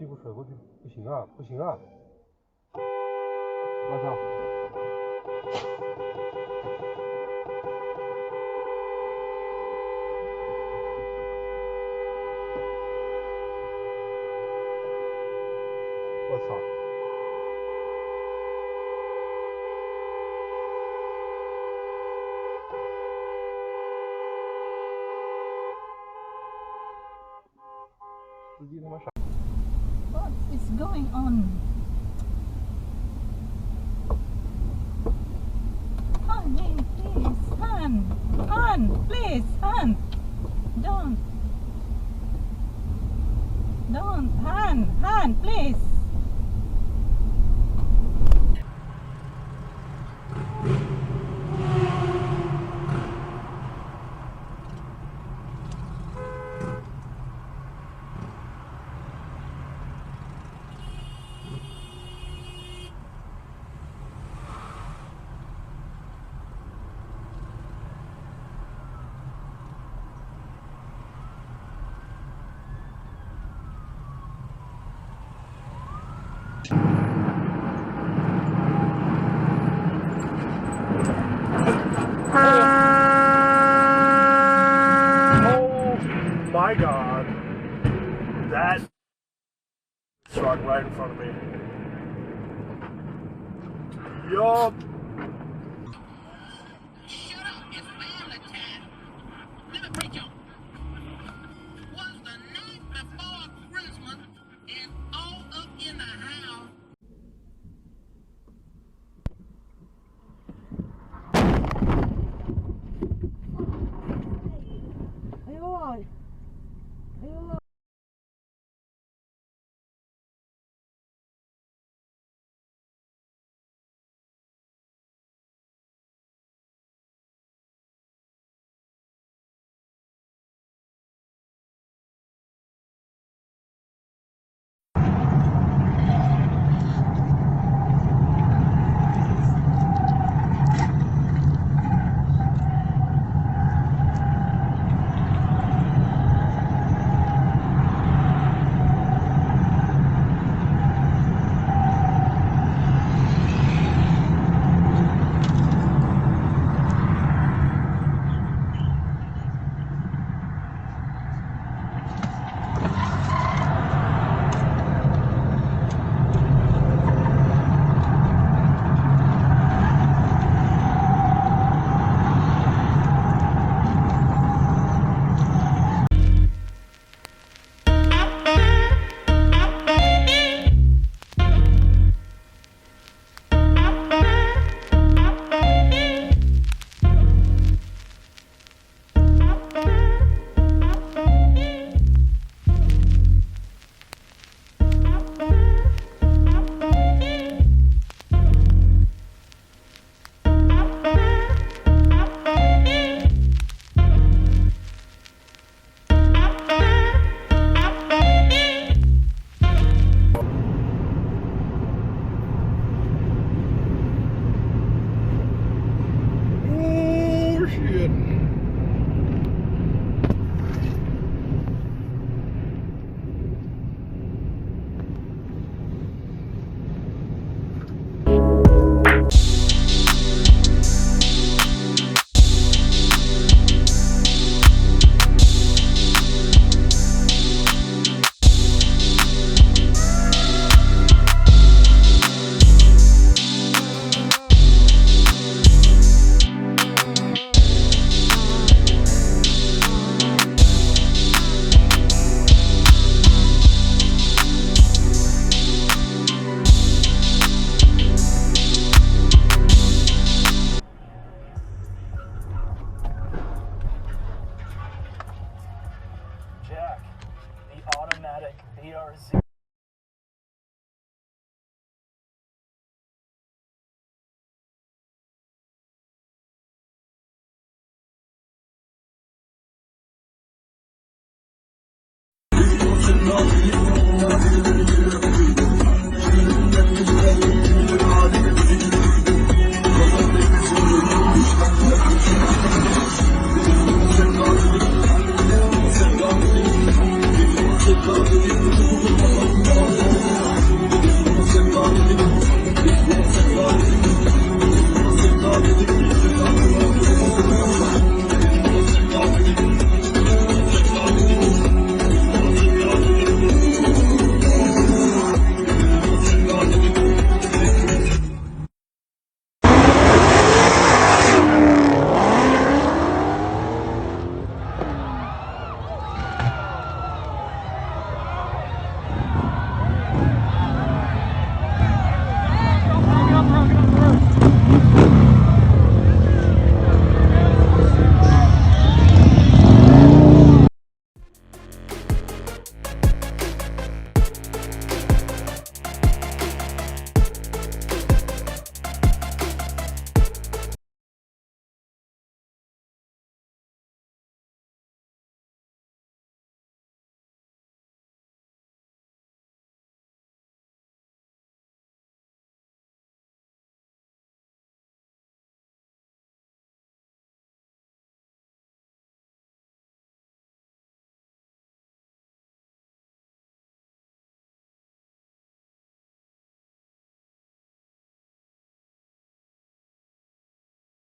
屁股甩过去，不行啊，不行啊！我操！我操！司机他妈傻。What is going on? Honey, please, Han, please, Han, don't, Han, please. Oh my god. That truck right in front of me. Yup. Shut up, it's family time. Let me preach on. Was the night before Christmas and all up in the house. Oh shit. Jack, the automatic BRZ. You